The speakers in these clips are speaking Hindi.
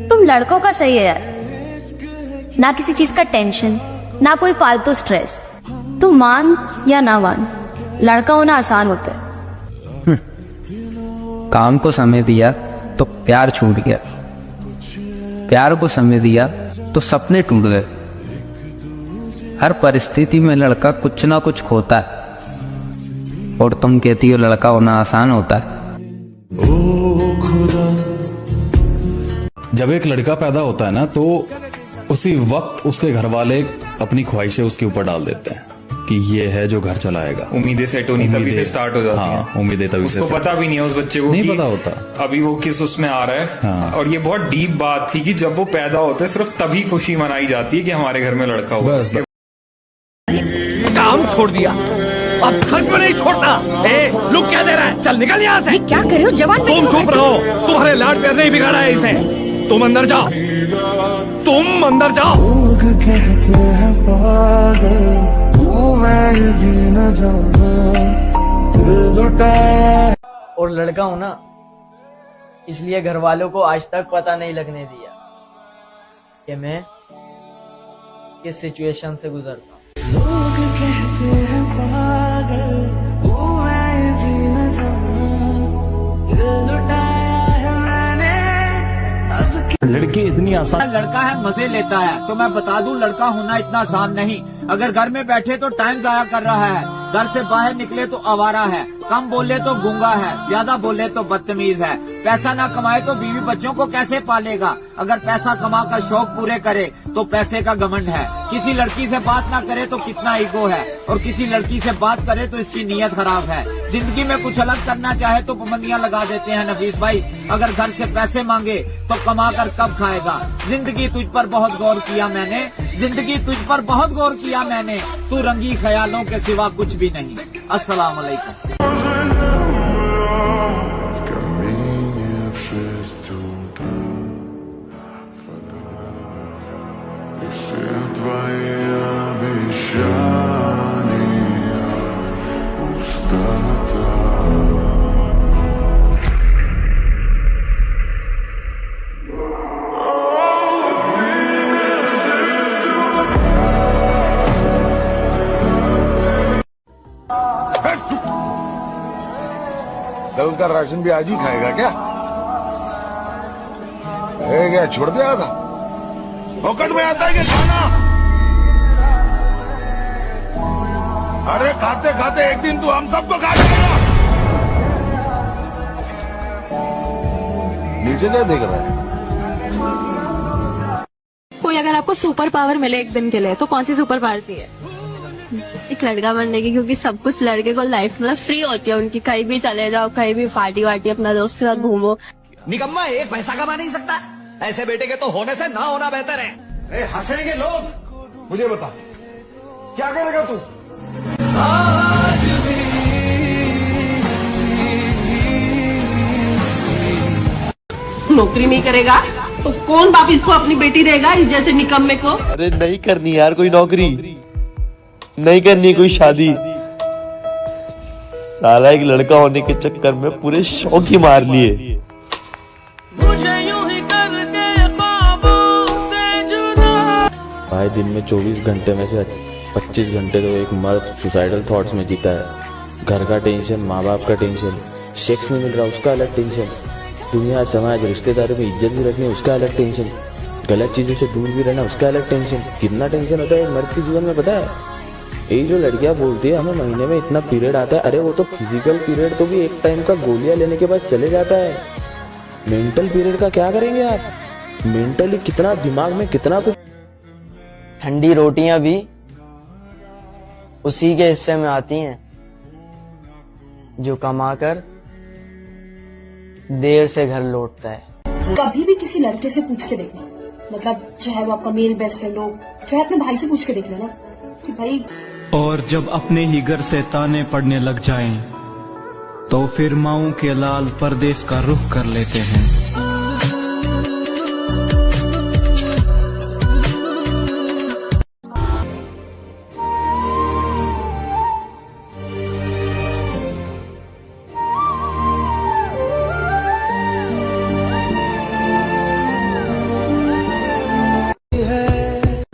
तुम लड़कों का सही है यार, ना किसी चीज का टेंशन, ना कोई फालतू स्ट्रेस। तुम मान या ना मान, लड़का होना आसान होता है। काम को समय दिया तो प्यार छूट गया, प्यार को समय दिया तो सपने टूट गए। हर परिस्थिति में लड़का कुछ ना कुछ खोता है, और तुम कहती हो लड़का होना आसान होता है। जब एक लड़का पैदा होता है ना, तो उसी वक्त उसके घर वाले अपनी ख्वाहिशें उसके ऊपर डाल देते हैं कि ये है जो घर चलाएगा। उम्मीदें सेट होनी तभी से स्टार्ट हो जाती हैं। हाँ, उम्मीदें तभी से। उसको पता भी नहीं है उस बच्चे को, नहीं कि पता होता अभी वो किस उसमें आ रहा है। हाँ। और ये बहुत डीप बात थी कि जब वो पैदा होते हैं सिर्फ तभी खुशी मनाई जाती है कि हमारे घर में लड़का हुआ। बस काम छोड़ दिया, अब घर को नहीं छोड़ता। लुक क्या दे रहा है, चल निकल यहाँ से। क्या करे हो जवान? तुम चुप रहो, तुम्हारे लाड प्यार नहीं बिगाड़ा है इसे। तुम अंदर जाओ, तुम अंदर जाओ। और लड़का हूं ना, इसलिए घर वालों को आज तक पता नहीं लगने दिया कि मैं किस सिचुएशन से गुजरता हूं। लोग कहते हैं पागल, मैं भी न जाऊं, दिल लुटाया है मैंने अब। लड़की इतनी आसान, लड़का है मजे लेता है, तो मैं बता दूं लड़का होना इतना आसान नहीं। अगर घर में बैठे तो टाइम जाया कर रहा है, घर से बाहर निकले तो आवारा है, कम बोले तो गूंगा है, ज्यादा बोले तो बदतमीज है। पैसा ना कमाए तो बीवी बच्चों को कैसे पालेगा। अगर पैसा कमा कर शौक पूरे करे तो पैसे का घमंड है। किसी लड़की से बात ना करे तो कितना ईगो है, और किसी लड़की से बात करे तो इसकी नीयत खराब है। जिंदगी में कुछ अलग करना चाहे तो पाबंदियां लगा देते हैं नफीस भाई। अगर घर से पैसे मांगे तो कमा कर कब खाएगा। जिंदगी तुझ पर बहुत गौर किया मैंने, जिंदगी तुझ पर बहुत गौर किया मैंने, तू रंगी ख्यालों के सिवा कुछ भी नहीं। अस्सलाम वालेकुम। कल का राशन भी आज ही खाएगा क्या? क्या छोड़ दिया था? पॉकेट में आता है कि खाना? अरे खाते खाते एक दिन तू हम सबको खा जाएगा। नीचे क्या देख रहा है? कोई अगर आपको सुपर पावर मिले एक दिन के लिए तो कौन सी सुपर पावर चाहिए? एक लड़का बनने की, क्योंकि सब कुछ लड़के को लाइफ में फ्री होती है उनकी। कहीं भी चले जाओ, कहीं भी पार्टी वार्टी, अपना दोस्त के साथ घूमो। निकम्मा एक पैसा कमा नहीं सकता, ऐसे बेटे के तो होने से ना होना बेहतर है। हंसेंगे लोग। मुझे बता क्या करेगा तू? नौकरी नहीं करेगा तो कौन बाप इसको अपनी बेटी देगा इस जैसे निकम्मे को? अरे नहीं करनी यार कोई नौकरी, नहीं करनी कोई शादी। साला एक लड़का होने के चक्कर में पूरे शौक ही मार लिए। मुझे यूं ही करके ख्वाबों से जुदा। भाई दिन में 24 घंटे में से 25 घंटे तो एक मर्द सुसाइडल थॉट्स में जीता है। घर का टेंशन, माँ बाप का टेंशन, सेक्स में मिल रहा उसका अलग टेंशन, दुनिया समाज रिश्तेदारों में इज्जत भी रखनी उसका अलग टेंशन, गलत चीजों से दूर भी रहना उसका अलग टेंशन। कितना टेंशन होता है मर्द के जीवन में पता है? ये जो लड़कियां बोलती है हमें महीने में इतना पीरियड आता है, अरे वो तो फिजिकल पीरियड तो भी एक टाइम का गोलियां लेने के बाद चले जाता है। मेंटल पीरियड का क्या करेंगे आप? मेंटली कितना दिमाग में कितना कुछ। ठंडी रोटियां भी उसी के हिस्से में आती हैं जो कमाकर देर से घर लौटता है। कभी भी किसी लड़के से पूछ के देखना, मतलब चाहे वो आपका मेल बेस्ट फ्रेंड हो, चाहे अपने भाई से पूछ के देख लेना कि भाई। और जब अपने ही घर से ताने पड़ने लग जाएं, तो फिर माओं के लाल परदेश का रुख कर लेते हैं।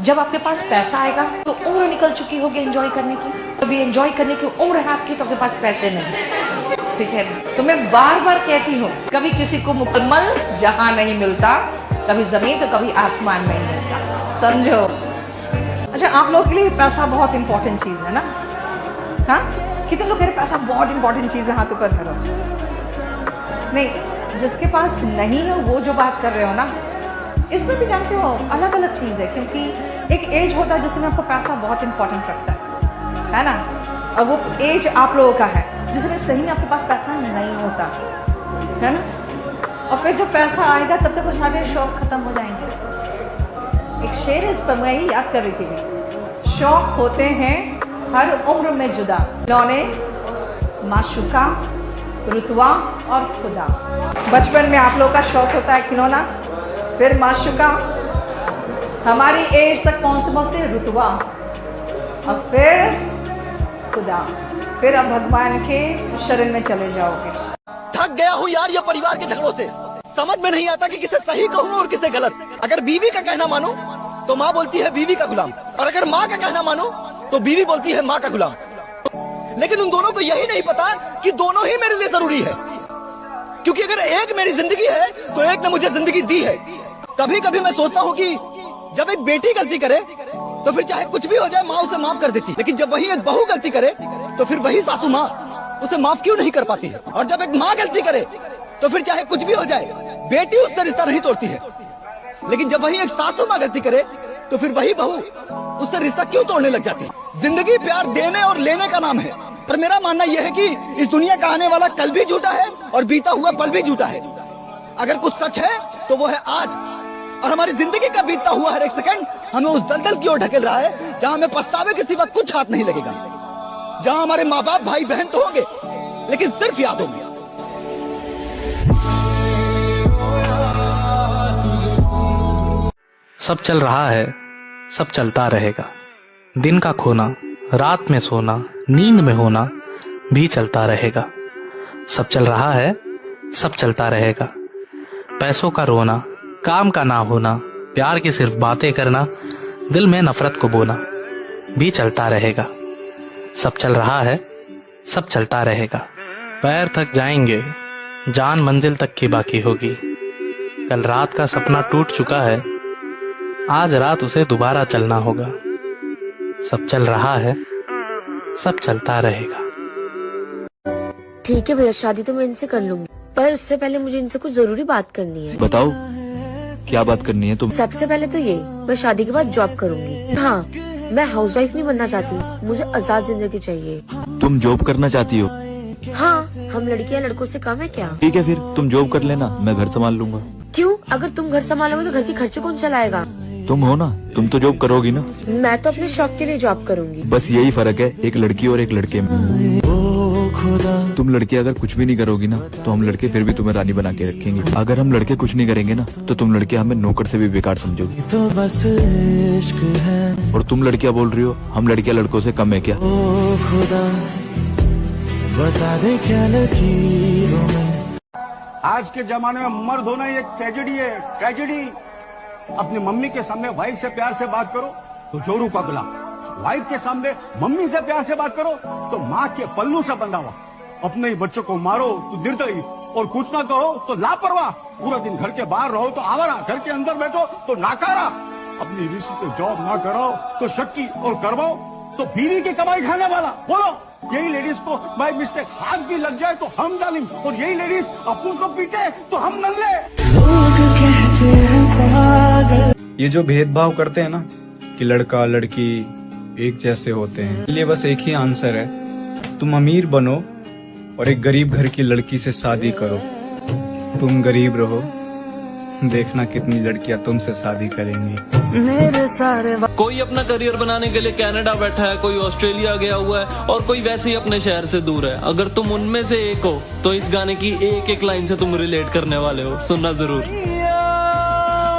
जब आपके पास पैसा आएगा तो उम्र निकल चुकी होगी एंजॉय करने की। कभी एंजॉय करने की उम्र है आपकी तो आपके पास पैसे नहीं, ठीक है। तो मैं बार बार कहती हूँ, कभी किसी को मुकम्मल जहां नहीं मिलता, कभी जमीन तो कभी आसमान नहीं मिलता, समझो। अच्छा, आप लोगों के लिए पैसा बहुत इंपॉर्टेंट चीज है ना? हाँ, कितने लोग कह रहे पैसा बहुत इंपॉर्टेंट चीज है? हाथ ऊपर करो। नहीं, जिसके पास नहीं है वो जो बात कर रहे हो ना, इसमें भी जानते हो अलग अलग चीज है, क्योंकि एक एज होता है जिसमें आपको पैसा बहुत इंपॉर्टेंट रखता है ना? और वो एज आप लोगों का है जिसमें सही में आपके पास पैसा नहीं होता है ना? और फिर जब पैसा आएगा तब तक वो सारे शौक खत्म हो जाएंगे। एक शेर इस पर मैं ही याद कर रही थी, शौक होते हैं हर उम्र में जुदा, खिलौने, माशूका, रुतवा और खुदा। बचपन में आप लोगों का शौक होता है खिलौना, फिर माशूका, हमारी एज तक पहुंचते रुतवा, और फिर खुदा, फिर अब भगवान के शरण में चले जाओगे। थक गया हूँ यार ये परिवार के झगड़ों से, समझ में नहीं आता कि किसे सही कहूँ और किसे गलत। अगर बीवी का कहना मानो तो माँ बोलती है बीवी का गुलाम, और अगर माँ का कहना मानो तो बीवी बोलती है माँ का गुलाम। लेकिन उन दोनों को यही नहीं पता कि दोनों ही मेरे लिए जरूरी है, क्योंकि अगर एक मेरी जिंदगी है तो एक ने मुझे जिंदगी दी है। कभी कभी मैं सोचता हूँ कि जब एक बेटी गलती करे तो फिर चाहे कुछ भी हो जाए माँ उसे माफ कर देती, लेकिन जब वही एक बहू गलती करे तो फिर वही सासू माँ उसे माफ क्यों नहीं कर पाती है? और जब एक माँ गलती करे तो फिर चाहे कुछ भी हो जाए बेटी उससे रिश्ता नहीं तोड़ती है, लेकिन जब वही एक सासू माँ गलती करे तो फिर वही बहू उससे रिश्ता क्यों तोड़ने लग जाती है? जिंदगी प्यार देने और लेने का नाम है, पर मेरा मानना यह है कि इस दुनिया का आने वाला कल भी झूठा है और बीता हुआ पल भी झूठा है। अगर कुछ सच है तो वो है आज, और हमारी जिंदगी का बीतता हुआ हर एक सेकंड हमें उस दलदल की ओर ढकेल रहा है जहाँ हमें पछतावे के सिवा कुछ हाथ नहीं लगेगा, जहाँ हमारे माँ बाप भाई बहन तो होंगे लेकिन सिर्फ याद होंगे। सब चल रहा है, सब चलता रहेगा। दिन का खोना, रात में सोना, नींद में होना भी चलता रहेगा। सब चल रहा है, सब चलता रहेगा। पैसों का रोना, काम का ना होना, प्यार की सिर्फ बातें करना, दिल में नफरत को बोना भी चलता रहेगा। सब चल रहा है, सब चलता रहेगा। पैर थक जाएंगे, जान मंजिल तक की बाकी होगी। कल रात का सपना टूट चुका है, आज रात उसे दोबारा चलना होगा। सब चल रहा है, सब चलता रहेगा। ठीक है भैया, शादी तो मैं इनसे कर लूंगी, पर उससे पहले मुझे इनसे कुछ जरूरी बात करनी है। बताओ क्या बात करनी है तुम? सबसे पहले तो ये, मैं शादी के बाद जॉब करूंगी। हाँ, मैं हाउसवाइफ नहीं बनना चाहती, मुझे आजाद जिंदगी चाहिए। तुम जॉब करना चाहती हो? हाँ, हम लड़कियां लड़कों से कम है क्या? ठीक है, फिर तुम जॉब कर लेना, मैं घर संभाल लूंगा। क्यों? अगर तुम घर संभालोगे तो घर के खर्चे कौन चलाएगा? तुम हो ना, तुम तो जॉब करोगी ना। मैं तो अपने शौक के लिए जॉब करूंगी। बस यही फर्क है एक लड़की और एक लड़के में। तुम लड़की अगर कुछ भी नहीं करोगी ना तो हम लड़के फिर भी तुम्हें रानी बना के रखेंगे। अगर हम लड़के कुछ नहीं करेंगे ना तो तुम लड़के हमें नौकर से भी बेकार समझोगी। तो बस इश्क है। और तुम लड़कियां बोल रही हो हम लड़कियां लड़कों से कम है क्या? ओ खुदा बता दे क्या लकीरों में। आज के जमाने में मर्द होना एक ट्रेजेडी है, ट्रेजेडी। अपनी मम्मी के सामने वाइफ से प्यार से बात करो तो जोरू का गुलाम, वाइफ के सामने मम्मी से प्यार से बात करो तो माँ के पल्लू से बंधा हुआ। अपने ही बच्चों को मारो तो निर्दयी, और कुछ ना करो तो लापरवाह। पूरा दिन घर के बाहर रहो तो आवारा, घर के अंदर बैठो तो नाकारा। अपनी ऋषि से जॉब ना कराओ तो शक्की, और करवाओ तो बीवी की कमाई खाने वाला। बोलो, यही लेडीज को बाय मिस्टेक हाथ भी लग जाए तो हम जालिम, और यही लेडीज अपन को पीटे तो हम नल्ले। लोग कहते हैं पागल। ये जो भेदभाव करते हैं ना कि लड़का लड़की एक जैसे होते हैं, लिए बस एक ही आंसर है, तुम अमीर बनो और एक गरीब घर की लड़की से शादी करो। तुम गरीब रहो, देखना कितनी लड़कियां तुमसे शादी करेंगी। मेरे सारे कोई अपना करियर बनाने के लिए कनाडा बैठा है, कोई ऑस्ट्रेलिया गया हुआ है, और कोई वैसे ही अपने शहर से दूर है। अगर तुम उनमें से एक हो तो इस गाने की एक एक लाइन से तुम रिलेट करने वाले हो, सुनना जरूर।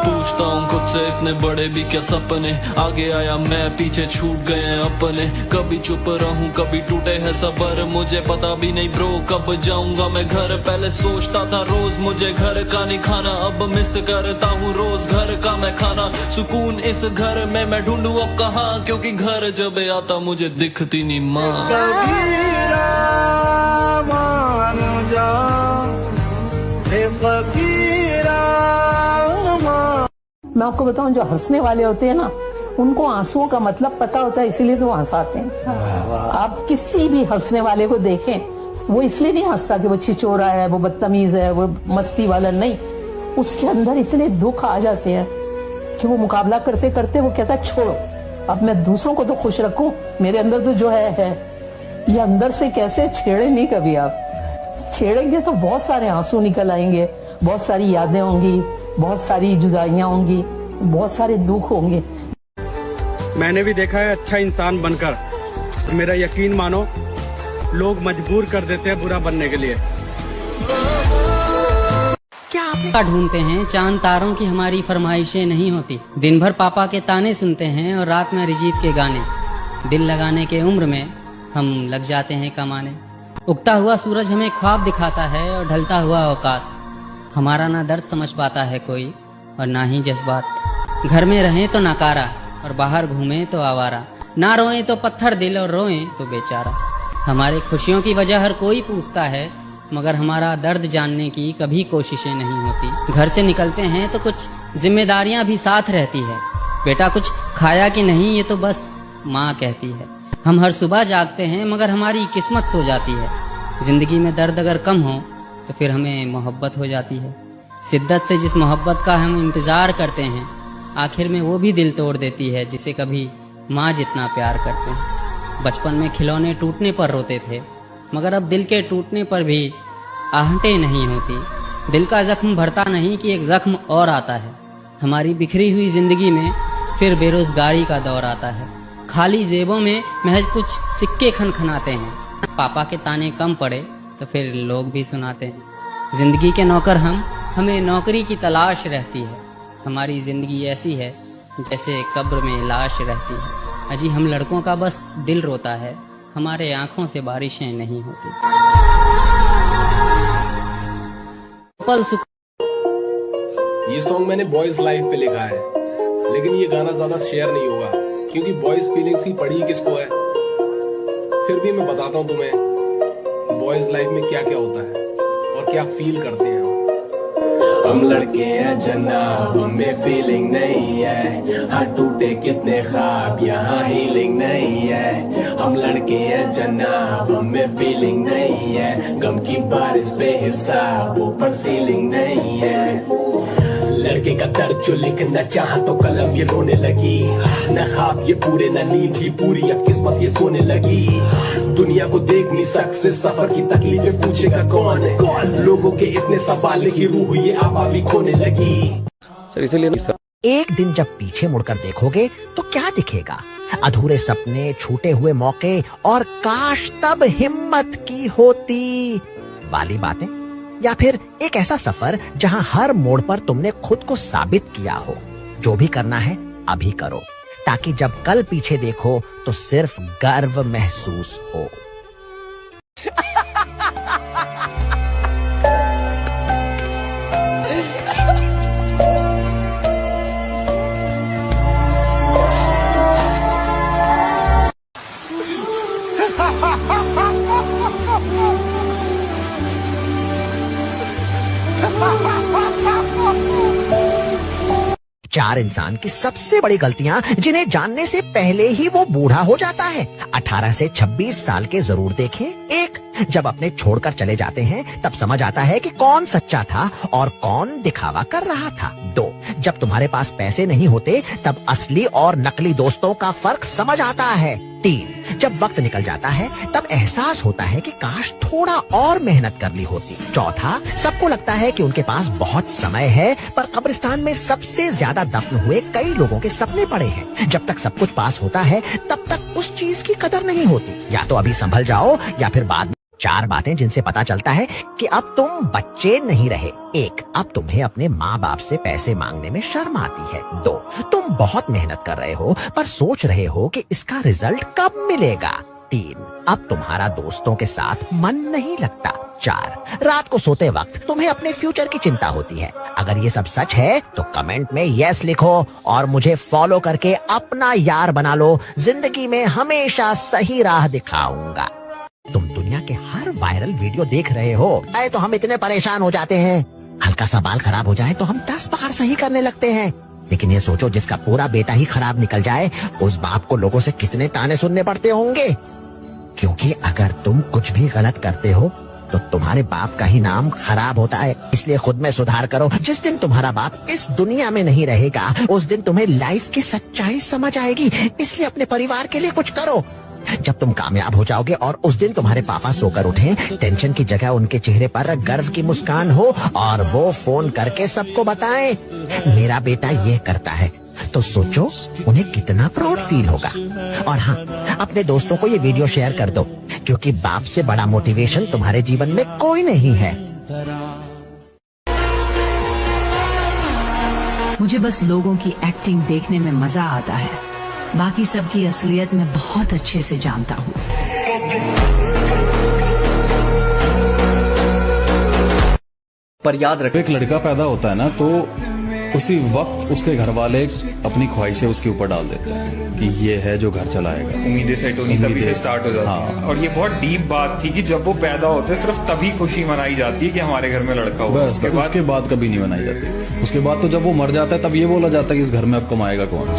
पूछता हूँ खुद से इतने बड़े भी क्या सपने, आगे आया मैं पीछे छूट गए अपने। कभी चुप रहूं कभी टूटे है सबर, मुझे पता भी नहीं ब्रो कब जाऊंगा मैं घर। पहले सोचता था रोज मुझे घर का नहीं खाना, अब मिस करता हूँ रोज घर का मैं खाना। सुकून इस घर में मैं ढूंढूं अब कहाँ, क्योंकि घर जब आता मुझे दिखती नहीं माँ। मैं आपको बताऊं, जो हंसने वाले होते हैं ना, उनको आंसुओं का मतलब पता होता है, इसीलिए तो हंसाते हैं। आप किसी भी हंसने वाले को देखें, वो इसलिए नहीं हंसता कि वो छिचोरा है, वो बदतमीज है, वो मस्ती वाला, नहीं। उसके अंदर इतने दुख आ जाते हैं कि वो मुकाबला करते करते वो कहता है छोड़ो, अब मैं दूसरों को तो खुश रखूं, मेरे अंदर तो जो है। ये अंदर से कैसे छेड़े नहीं कभी आप, छेड़ेंगे तो बहुत सारे आंसू निकल आएंगे, बहुत सारी यादें होंगी, बहुत सारी जुदाइयां होंगी, बहुत सारे दुख होंगे। मैंने भी देखा है अच्छा इंसान बनकर, मेरा यकीन मानो लोग मजबूर कर देते हैं बुरा बनने के लिए। क्या ढूंढते हैं, चांद तारों की हमारी फरमाइशें नहीं होती। दिन भर पापा के ताने सुनते हैं और रात में अरिजीत के गाने। दिल लगाने के उम्र में हम लग जाते हैं कमाने। उगता हुआ सूरज हमें ख्वाब दिखाता है और ढलता हुआ औकात। हमारा ना दर्द समझ पाता है कोई और ना ही जज्बात। घर में रहें तो नकारा और बाहर घूमें तो आवारा। ना रोएं तो पत्थर दिल और रोएं तो बेचारा। हमारी खुशियों की वजह हर कोई पूछता है, मगर हमारा दर्द जानने की कभी कोशिशें नहीं होती। घर से निकलते हैं तो कुछ जिम्मेदारियां भी साथ रहती है। बेटा कुछ खाया कि नहीं, ये तो बस माँ कहती है। हम हर सुबह जागते हैं मगर हमारी किस्मत सो जाती है। जिंदगी में दर्द अगर कम हो तो फिर हमें मोहब्बत हो जाती है। शिद्दत से जिस मोहब्बत का हम इंतजार करते हैं, आखिर में वो भी दिल तोड़ देती है, जिसे कभी माँ जितना प्यार करते हैं। बचपन में खिलौने टूटने पर रोते थे, मगर अब दिल के टूटने पर भी आहटें नहीं होती। दिल का जख्म भरता नहीं कि एक जख्म और आता है। हमारी बिखरी हुई जिंदगी में फिर बेरोजगारी का दौर आता है। खाली जेबों में महज कुछ सिक्के खनखनाते हैं। पापा के ताने कम पड़े तो फिर लोग भी सुनाते हैं। जिंदगी के नौकर हमें नौकरी की तलाश रहती है। हमारी जिंदगी ऐसी है जैसे कब्र में लाश रहती है। अजी हम लड़कों का बस दिल रोता है, हमारे आंखों से बारिशें नहीं होती। ये सॉन्ग मैंने बॉयज लाइफ पे लिखा है, लेकिन ये गाना ज्यादा शेयर नहीं होगा क्योंकि बॉयज फीलिंग्स की पड़ी किसको है। फिर भी मैं बताता हूँ तुम्हें बॉयज लाइफ में क्या क्या होता है और क्या फील करते हैं। हम लड़के हैं जनाब, हमें फीलिंग नहीं है। हाँ टूटे कितने ख्वाब, यहाँ हीलिंग नहीं है। हम लड़के हैं जनाब, हमें फीलिंग नहीं है। गम की बारिश पे हिसाब, ऊपर सीलिंग नहीं है। लड़के का दर्द जो लिखना चाहा तो कलम ये रोने लगी। न ख्वाब ये पूरे न नींद ही पूरी, अब किस्मत ये सोने लगी। दुनिया को देख नहीं सकते, सफर की तकलीफें पूछेगा कौन है। लोगों के इतने सवाल की रूह ये आपा भी खोने लगी। सर इसीलिए नहीं सर। एक दिन जब पीछे मुड़कर देखोगे तो क्या दिखेगा? अधूरे सपने, छूटे हुए मौके और काश तब हिम्मत की होती वाली बातें, या फिर एक ऐसा सफर जहां हर मोड़ पर तुमने खुद को साबित किया हो। जो भी करना है अभी करो, ताकि जब कल पीछे देखो तो सिर्फ गर्व महसूस हो। चार इंसान की सबसे बड़ी गलतियां जिन्हें जानने से पहले ही वो बूढ़ा हो जाता है। 18 से 26 साल के जरूर देखें। 1, जब अपने छोड़कर चले जाते हैं तब समझ आता है कि कौन सच्चा था और कौन दिखावा कर रहा था। 2, जब तुम्हारे पास पैसे नहीं होते तब असली और नकली दोस्तों का फर्क समझ आता है। 3, जब वक्त निकल जाता है तब एहसास होता है कि काश थोड़ा और मेहनत कर ली होती। 4, सबको लगता है कि उनके पास बहुत समय है, पर कब्रिस्तान में सबसे ज्यादा दफन हुए कई लोगों के सपने पड़े हैं। जब तक सब कुछ पास होता है तब तक उस चीज की कदर नहीं होती। या तो अभी संभल जाओ या फिर बाद में। 4 बातें जिनसे पता चलता है कि अब तुम बच्चे नहीं रहे। 1, अब तुम्हें अपने माँ बाप से पैसे मांगने में शर्म आती है। 2, तुम बहुत मेहनत कर रहे हो पर सोच रहे हो कि इसका रिजल्ट कब मिलेगा। 3, अब तुम्हारा दोस्तों के साथ मन नहीं लगता। 4. रात को सोते वक्त तुम्हें अपने फ्यूचर की चिंता होती है। अगर ये सब सच है तो कमेंट में यस लिखो और मुझे फॉलो करके अपना यार बना लो। जिंदगी में हमेशा सही राह दिखाऊंगा। तुम दुनिया के हर वायरल वीडियो देख रहे हो, आए तो हम इतने परेशान हो जाते हैं। हल्का सा बाल खराब हो जाए तो हम 10 बार सही करने लगते हैं। लेकिन ये सोचो, जिसका पूरा बेटा ही खराब निकल जाए, उस बाप को लोगों से कितने ताने सुनने पड़ते होंगे। क्योंकि अगर तुम कुछ भी गलत करते हो तो तुम्हारे बाप का ही नाम खराब होता है। इसलिए खुद में सुधार करो। जिस दिन तुम्हारा बाप इस दुनिया में नहीं रहेगा, उस दिन तुम्हें लाइफ की सच्चाई समझ आएगी। इसलिए अपने परिवार के लिए कुछ करो। जब तुम कामयाब हो जाओगे और उस दिन तुम्हारे पापा सोकर उठें, टेंशन की जगह उनके चेहरे पर गर्व की मुस्कान हो और वो फोन करके सबको बताएं, मेरा बेटा ये करता है, तो सोचो उन्हें कितना प्राउड फील होगा। और हाँ, अपने दोस्तों को ये वीडियो शेयर कर दो, क्योंकि बाप से बड़ा मोटिवेशन तुम्हारे जीवन में कोई नहीं है। मुझे बस लोगों की एक्टिंग देखने में मजा आता है, बाकी सबकी असलियत मैं बहुत अच्छे से जानता हूँ। पर याद रखो, एक लड़का पैदा होता है ना, तो उसी वक्त उसके घर वाले अपनी ख्वाहिशें उसके ऊपर डाल देते हैं कि ये है जो घर चलाएगा। उम्मीदें सेट होनी तभी से स्टार्ट हो जाती है। और ये बहुत डीप बात थी कि जब वो पैदा होते सिर्फ तभी खुशी मनाई जाती है कि हमारे घर में लड़का हुआ। उसके बाद कभी नहीं मनाई जाती। उसके बाद तो जब वो मर जाता है तब ये बोला जाता है कि इस घर में अब कमाएगा कौन।